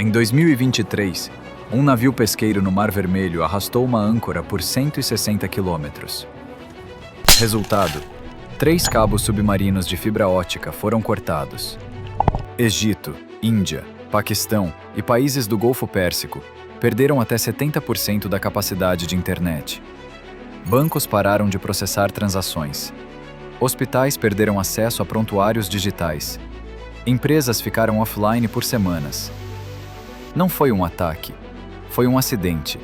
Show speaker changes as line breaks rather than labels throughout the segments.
Em 2023, um navio pesqueiro no Mar Vermelho arrastou uma âncora por 160 quilômetros. Resultado: 3 cabos submarinos de fibra ótica foram cortados. Egito, Índia, Paquistão e países do Golfo Pérsico perderam até 70% da capacidade de internet. Bancos pararam de processar transações. Hospitais perderam acesso a prontuários digitais. Empresas ficaram offline por semanas. Não foi um ataque, foi um acidente.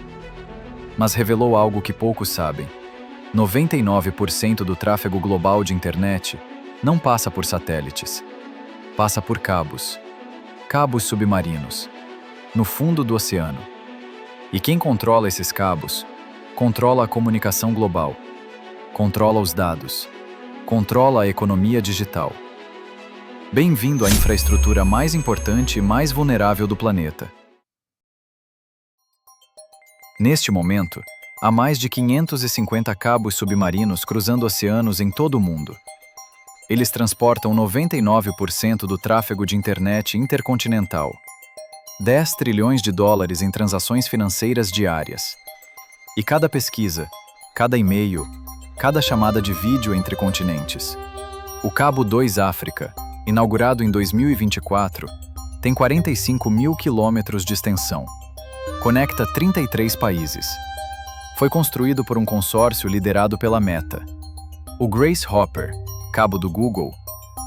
Mas revelou algo que poucos sabem. 99% do tráfego global de internet não passa por satélites. Passa por cabos. Cabos submarinos. No fundo do oceano. E quem controla esses cabos, controla a comunicação global. Controla os dados. Controla a economia digital. Bem-vindo à infraestrutura mais importante e mais vulnerável do planeta. Neste momento, há mais de 550 cabos submarinos cruzando oceanos em todo o mundo. Eles transportam 99% do tráfego de internet intercontinental. 10 trilhões de dólares em transações financeiras diárias. E cada pesquisa, cada e-mail, cada chamada de vídeo entre continentes. O Cabo 2 África, inaugurado em 2024, tem 45 mil quilômetros de extensão. Conecta 33 países. Foi construído por um consórcio liderado pela Meta. O Grace Hopper, cabo do Google,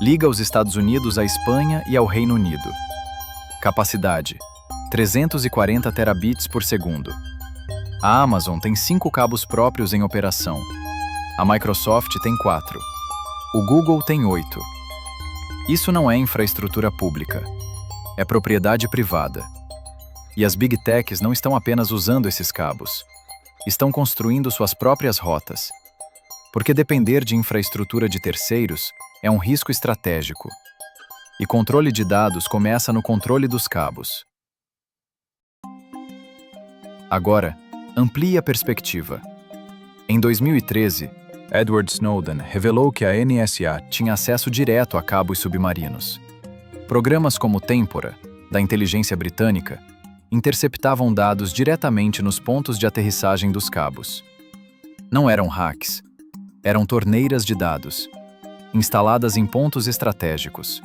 liga os Estados Unidos à Espanha e ao Reino Unido. Capacidade: 340 terabits por segundo. A Amazon tem 5 cabos próprios em operação. A Microsoft tem 4. O Google tem 8. Isso não é infraestrutura pública. É propriedade privada. E as Big Techs não estão apenas usando esses cabos. Estão construindo suas próprias rotas. Porque depender de infraestrutura de terceiros é um risco estratégico. E controle de dados começa no controle dos cabos. Agora, amplie a perspectiva. Em 2013, Edward Snowden revelou que a NSA tinha acesso direto a cabos submarinos. Programas como Tempora, da inteligência britânica, interceptavam dados diretamente nos pontos de aterrissagem dos cabos. Não eram hacks, eram torneiras de dados, instaladas em pontos estratégicos.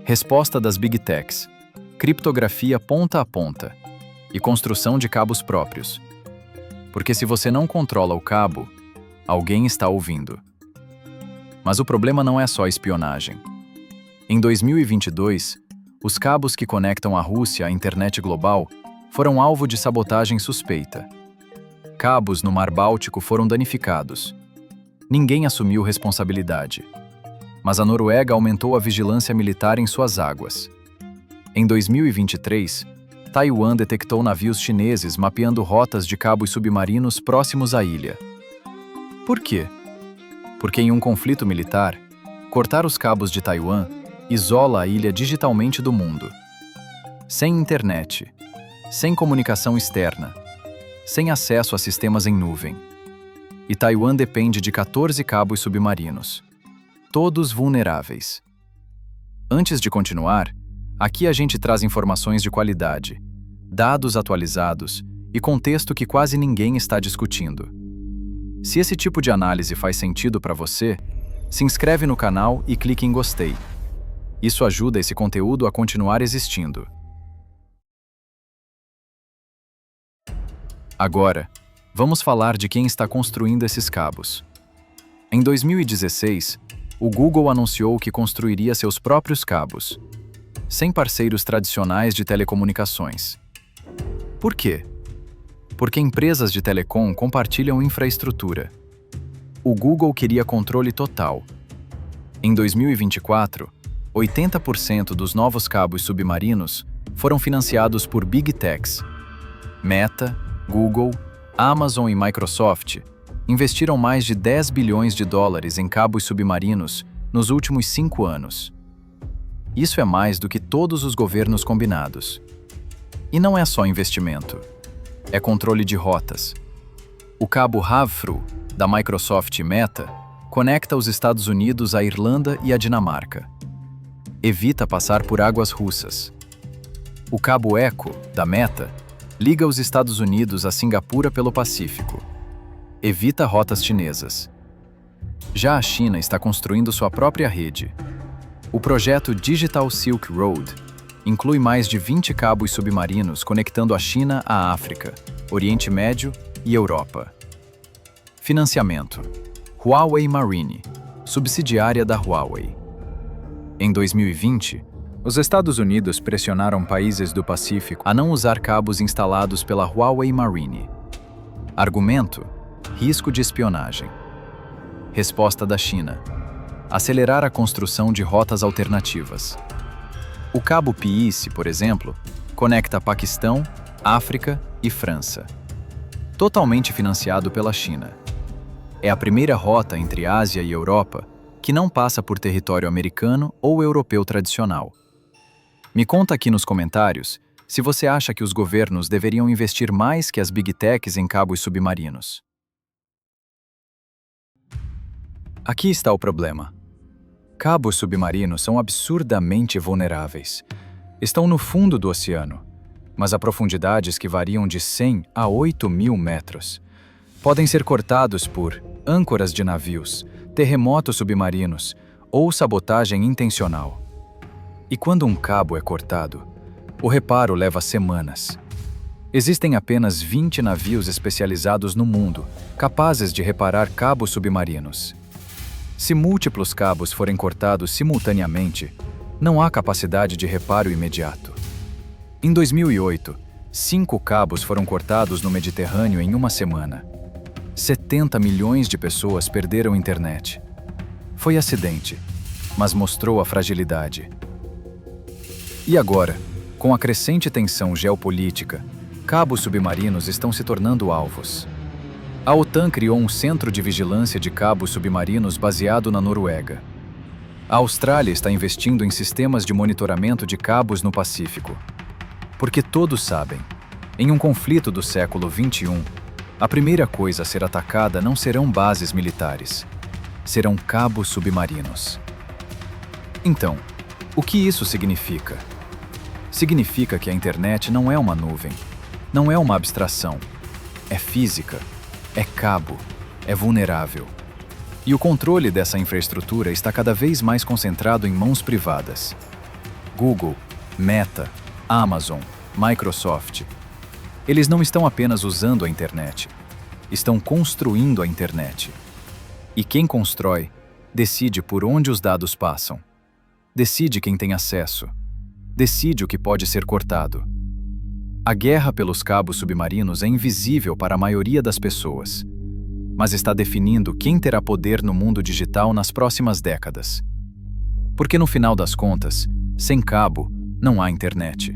Resposta das Big Techs: criptografia ponta a ponta e construção de cabos próprios. Porque se você não controla o cabo, alguém está ouvindo. Mas o problema não é só espionagem. Em 2022, os cabos que conectam a Rússia à internet global foram alvo de sabotagem suspeita. Cabos no Mar Báltico foram danificados. Ninguém assumiu responsabilidade. Mas a Noruega aumentou a vigilância militar em suas águas. Em 2023, Taiwan detectou navios chineses mapeando rotas de cabos submarinos próximos à ilha. Por quê? Porque em um conflito militar, cortar os cabos de Taiwan isola a ilha digitalmente do mundo. Sem internet, sem comunicação externa, sem acesso a sistemas em nuvem. E Taiwan depende de 14 cabos submarinos, todos vulneráveis. Antes de continuar, aqui a gente traz informações de qualidade, dados atualizados e contexto que quase ninguém está discutindo. Se esse tipo de análise faz sentido para você, se inscreve no canal e clique em gostei. Isso ajuda esse conteúdo a continuar existindo. Agora, vamos falar de quem está construindo esses cabos. Em 2016, o Google anunciou que construiria seus próprios cabos, sem parceiros tradicionais de telecomunicações. Por quê? Porque empresas de telecom compartilham infraestrutura. O Google queria controle total. Em 2024, 80% dos novos cabos submarinos foram financiados por Big Techs. Meta, Google, Amazon e Microsoft investiram mais de 10 bilhões de dólares em cabos submarinos nos últimos 5 anos. Isso é mais do que todos os governos combinados. E não é só investimento. É controle de rotas. O cabo Havfru, da Microsoft e Meta, conecta os Estados Unidos à Irlanda e à Dinamarca. Evita passar por águas russas. O cabo Echo, da Meta, liga os Estados Unidos a Singapura pelo Pacífico. Evita rotas chinesas. Já a China está construindo sua própria rede. O projeto Digital Silk Road inclui mais de 20 cabos submarinos conectando a China à África, Oriente Médio e Europa. Financiamento: Huawei Marine, subsidiária da Huawei. Em 2020, os Estados Unidos pressionaram países do Pacífico a não usar cabos instalados pela Huawei Marine. Argumento: risco de espionagem. Resposta da China: acelerar a construção de rotas alternativas. O cabo PIICE, por exemplo, conecta Paquistão, África e França. Totalmente financiado pela China. É a primeira rota entre Ásia e Europa que não passa por território americano ou europeu tradicional. Me conta aqui nos comentários se você acha que os governos deveriam investir mais que as Big Techs em cabos submarinos. Aqui está o problema. Cabos submarinos são absurdamente vulneráveis. Estão no fundo do oceano, mas a profundidades que variam de 100 a 8.000 metros. Podem ser cortados por âncoras de navios, terremotos submarinos ou sabotagem intencional. E quando um cabo é cortado, o reparo leva semanas. Existem apenas 20 navios especializados no mundo capazes de reparar cabos submarinos. Se múltiplos cabos forem cortados simultaneamente, não há capacidade de reparo imediato. Em 2008, 5 cabos foram cortados no Mediterrâneo em uma semana. 70 milhões de pessoas perderam internet. Foi acidente, mas mostrou a fragilidade. E agora, com a crescente tensão geopolítica, cabos submarinos estão se tornando alvos. A OTAN criou um centro de vigilância de cabos submarinos baseado na Noruega. A Austrália está investindo em sistemas de monitoramento de cabos no Pacífico. Porque todos sabem, em um conflito do século XXI, a primeira coisa a ser atacada não serão bases militares, serão cabos submarinos. Então, o que isso significa? Significa que a internet não é uma nuvem, não é uma abstração, é física, é cabo, é vulnerável. E o controle dessa infraestrutura está cada vez mais concentrado em mãos privadas. Google, Meta, Amazon, Microsoft. Eles não estão apenas usando a internet, estão construindo a internet. E quem constrói, decide por onde os dados passam. Decide quem tem acesso. Decide o que pode ser cortado. A guerra pelos cabos submarinos é invisível para a maioria das pessoas, mas está definindo quem terá poder no mundo digital nas próximas décadas. Porque no final das contas, sem cabo, não há internet.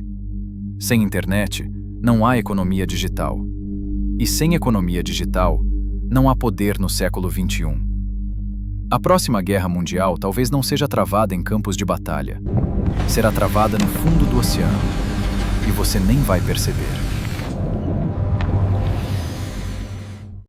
Sem internet, não há economia digital. E sem economia digital, não há poder no século XXI. A próxima guerra mundial talvez não seja travada em campos de batalha. Será travada no fundo do oceano. E você nem vai perceber.